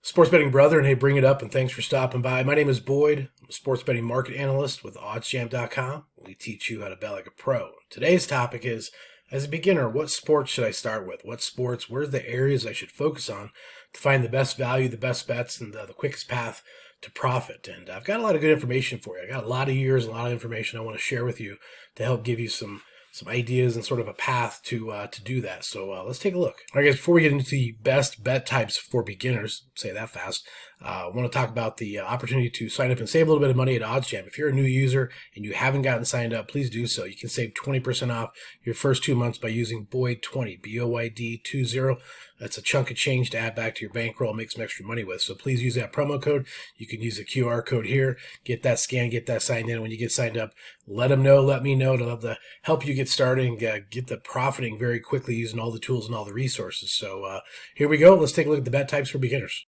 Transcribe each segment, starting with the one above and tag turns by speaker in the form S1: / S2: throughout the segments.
S1: Sports betting brother, and hey, bring it up, and thanks for stopping by. My name is Boyd. I'm a sports betting market analyst with OddsJam.com. We teach you how to bet like a pro. Today's topic is, as a beginner, what sports should I start with? What sports, where's the areas I should focus on to find the best value, the best bets, and the quickest path to profit? And I've got a lot of good information for you. I got a lot of years, a lot of information I want to share with you to help give you some ideas and sort of a path to do that. So let's take a look. All right, guys, before we get into the best bet types for beginners, say that fast, I want to talk about the opportunity to sign up and save a little bit of money at OddsJam. If you're a new user and you haven't gotten signed up, please do so. You can save 20% off your first 2 months by using Boyd20, BOYD20. That's a chunk of change to add back to your bankroll, make some extra money with. So please use that promo code. You can use the QR code here. Get that scan, get that signed in. When you get signed up, let them know, let me know. I'd love to help you get started and get the profiting very quickly using all the tools and all the resources. So here we go. Let's take a look at the bet types for beginners.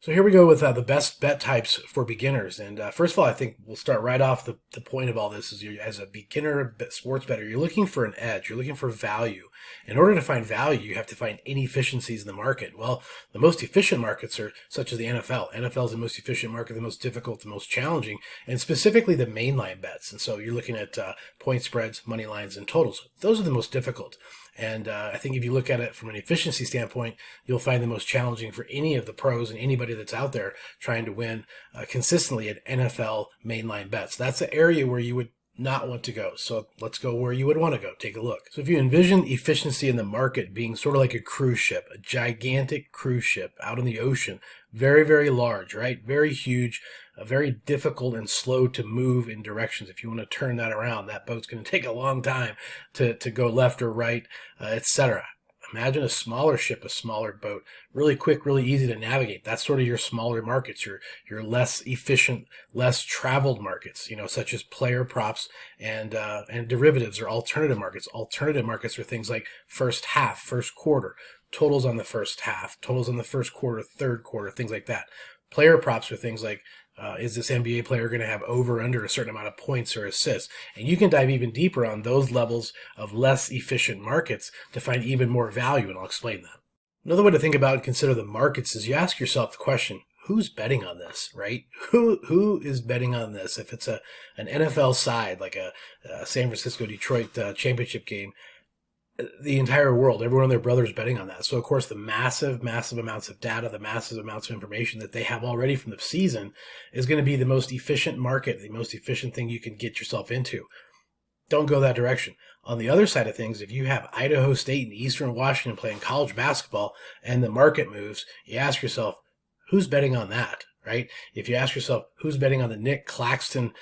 S1: So here we go with the best bet types for beginners. And first of all, I think we'll start right off the point of all this is as a beginner sports bettor, you're looking for an edge. You're looking for value. In order to find value, you have to find inefficiencies in the market. Well, the most efficient markets are such as the NFL. NFL is the most efficient market, the most difficult, the most challenging, and specifically the mainline bets. And so you're looking at point spreads, money lines, and totals. Those are the most difficult. And I think if you look at it from an efficiency standpoint, you'll find the most challenging for any of the pros and anybody that's out there trying to win consistently at NFL mainline bets. That's the area where you would not want to go. So let's go where you would want to go. Take a look. So if you envision efficiency in the market being sort of like a cruise ship, a gigantic cruise ship out in the ocean, very, very large, right? Very huge, very difficult and slow to move in directions. If you want to turn that around, that boat's going to take a long time to go left or right, etc. Imagine a smaller ship, a smaller boat, really quick, really easy to navigate. That's sort of your smaller markets, your less efficient, less traveled markets, such as player props and derivatives or alternative markets. Alternative markets are things like first half, first quarter, totals on the first half, totals on the first quarter, third quarter, things like that. Player props are things like, is this NBA player going to have over or under a certain amount of points or assists? And you can dive even deeper on those levels of less efficient markets to find even more value, and I'll explain that. Another way to think about and consider the markets is you ask yourself the question, who's betting on this, right? Who is betting on this? If it's an NFL side, like a San Francisco-Detroit championship game, the entire world, everyone and their brother is betting on that. So, of course, the massive amounts of data, the massive amounts of information that they have already from the season is going to be the most efficient market, the most efficient thing you can get yourself into. Don't go that direction. On the other side of things, if you have Idaho State and Eastern Washington playing college basketball and the market moves, you ask yourself, who's betting on that, right? If you ask yourself, who's betting on the Nick Claxton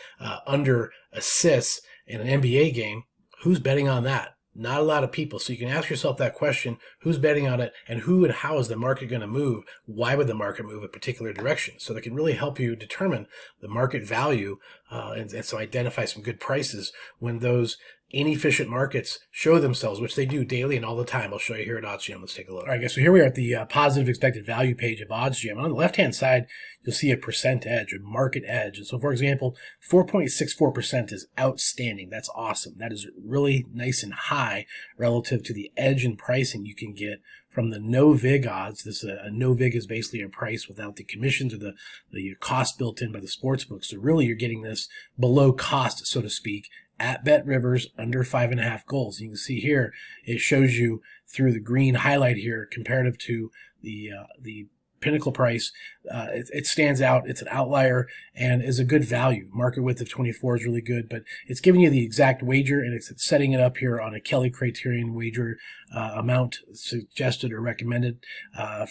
S1: under assists in an NBA game, who's betting on that? Not a lot of people. So you can ask yourself that question, who's betting on it, and who and how is the market going to move? Why would the market move a particular direction? So that can really help you determine the market value and so identify some good prices when those inefficient markets show themselves, which they do daily and all the time. I'll show you here at OddsJam. Let's take a look. All right, guys, so here we are at the positive expected value page of OddsJam. On the left-hand side, you'll see a percent edge, a market edge. And so, for example, 4.64% is outstanding. That's awesome. That is really nice and high relative to the edge in pricing you can get from the no-vig odds. This no-vig is basically a price without the commissions or the cost built in by the sportsbooks. So really, you're getting this below cost, so to speak, at Bet Rivers under 5.5 goals. You can see here, it shows you through the green highlight here, comparative to the pinnacle price. It stands out. It's an outlier and is a good value. Market width of 24 is really good, but it's giving you the exact wager, and it's setting it up here on a Kelly criterion wager amount suggested or recommended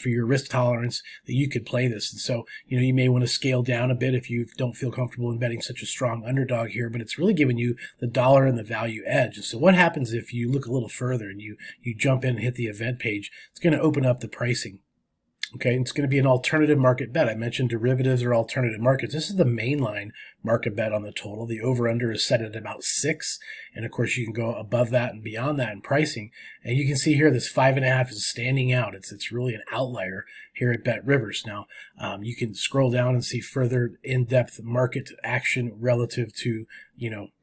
S1: for your risk tolerance that you could play this. And so, you may want to scale down a bit if you don't feel comfortable in betting such a strong underdog here, but it's really giving you the dollar and the value edge. And so what happens if you look a little further and you jump in and hit the event page? It's going to open up the pricing. Okay, it's going to be an alternative market bet. I mentioned derivatives or alternative markets. This is the mainline market bet on the total. The over-under is set at about 6. And, of course, you can go above that and beyond that in pricing. And you can see here this 5.5 is standing out. It's really an outlier here at Bet Rivers. Now, you can scroll down and see further in-depth market action relative to,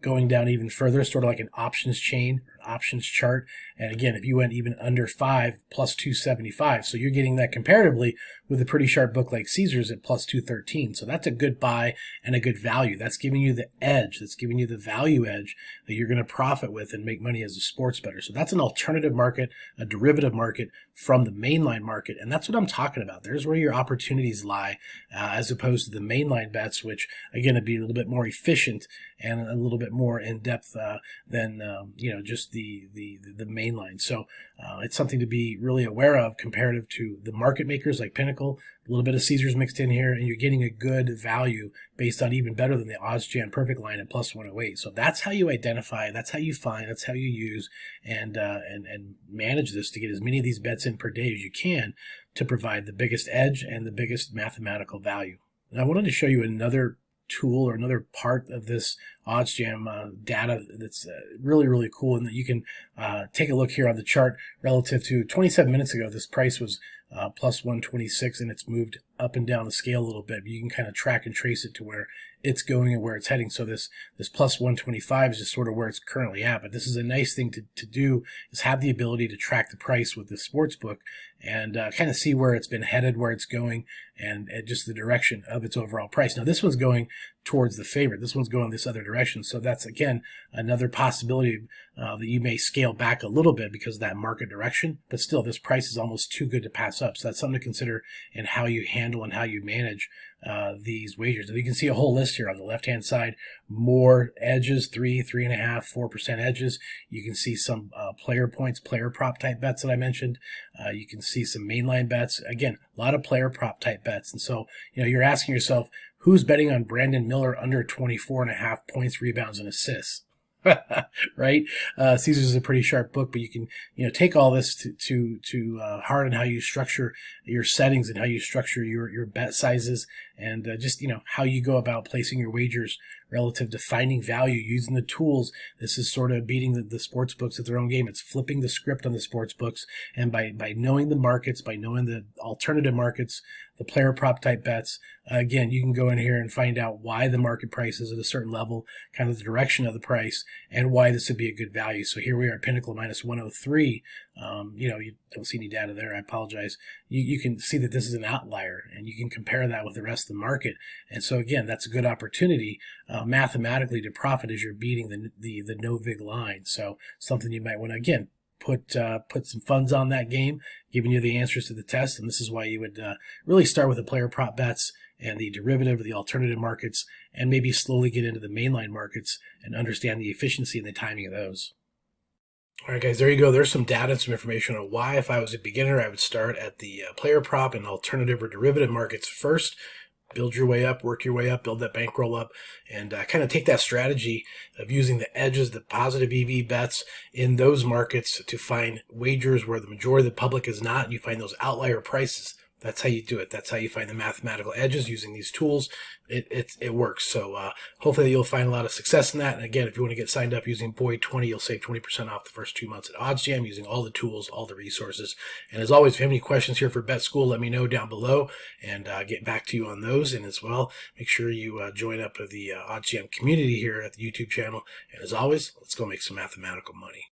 S1: going down even further, sort of like an options chain, options chart. And again, if you went even under 5 plus 275, so you're getting that comparatively with with a pretty sharp book like Caesars at plus 213. So that's a good buy and a good value. That's giving you the edge. That's giving you the value edge that you're going to profit with and make money as a sports bettor. So that's an alternative market, a derivative market from the mainline market. And that's what I'm talking about. There's where your opportunities lie, as opposed to the mainline bets, which again would be a little bit more efficient and a little bit more in depth than just the mainline. So it's something to be really aware of comparative to the market makers like Pinnacle, a little bit of Caesars mixed in here, and you're getting a good value based on even better than the OddsJam perfect line at plus 108. So that's how you identify, that's how you find, that's how you use and manage this to get as many of these bets in per day as you can to provide the biggest edge and the biggest mathematical value. And I wanted to show you another tool or another part of this OddsJam data that's really, really cool, and that you can take a look here on the chart relative to 27 minutes ago. This price was plus 126, and it's moved up and down the scale a little bit. But you can kind of track and trace it to where it's going and where it's heading. So this plus 125 is just sort of where it's currently at. But this is a nice thing to do, is have the ability to track the price with the sports book and kind of see where it's been headed, where it's going, and just the direction of its overall price. Now this one's going towards the favorite. This one's going this other direction. So that's, again, another possibility that you may scale back a little bit because of that market direction. But still, this price is almost too good to pass up. So that's something to consider in how you handle and how you manage these wagers. And you can see a whole list here on the left-hand side. More edges, 3.5, 4% edges. You can see some player points, player prop type bets that I mentioned. You can see some mainline bets. Again, a lot of player prop type bets. And so, you're asking yourself, who's betting on Brandon Miller under 24.5 points, rebounds, and assists? Right? Caesars is a pretty sharp book, but you can, take all this to heart on how you structure your settings and how you structure your bet sizes and just, how you go about placing your wagers relative to finding value using the tools. This is sort of beating the sports books at their own game. It's flipping the script on the sports books. And by knowing the markets, by knowing the alternative markets, the player prop type bets, again, you can go in here and find out why the market price is at a certain level, kind of the direction of the price, and why this would be a good value. So here we are, Pinnacle minus 103. You don't see any data there. I apologize. You can see that this is an outlier, and you can compare that with the rest of the market. And so again, that's a good opportunity mathematically to profit as you're beating the no vig line. So something you might want to, again, put some funds on that game, giving you the answers to the test. And this is why you would really start with the player prop bets and the derivative or the alternative markets, and maybe slowly get into the mainline markets and understand the efficiency and the timing of those. All right, guys, there you go. There's some data and some information on why, if I was a beginner, I would start at the player prop and alternative or derivative markets first. Build your way up, work your way up, build that bankroll up, and kind of take that strategy of using the edges, the positive EV bets in those markets to find wagers where the majority of the public is not, and you find those outlier prices. That's how you do it. That's how you find the mathematical edges using these tools. It works. So hopefully you'll find a lot of success in that. And again, if you want to get signed up using Boyd20, you'll save 20% off the first 2 months at OddsJam using all the tools, all the resources. And as always, if you have any questions here for Bet School, let me know down below and get back to you on those. And as well, make sure you join up with the OddsJam community here at the YouTube channel. And as always, let's go make some mathematical money.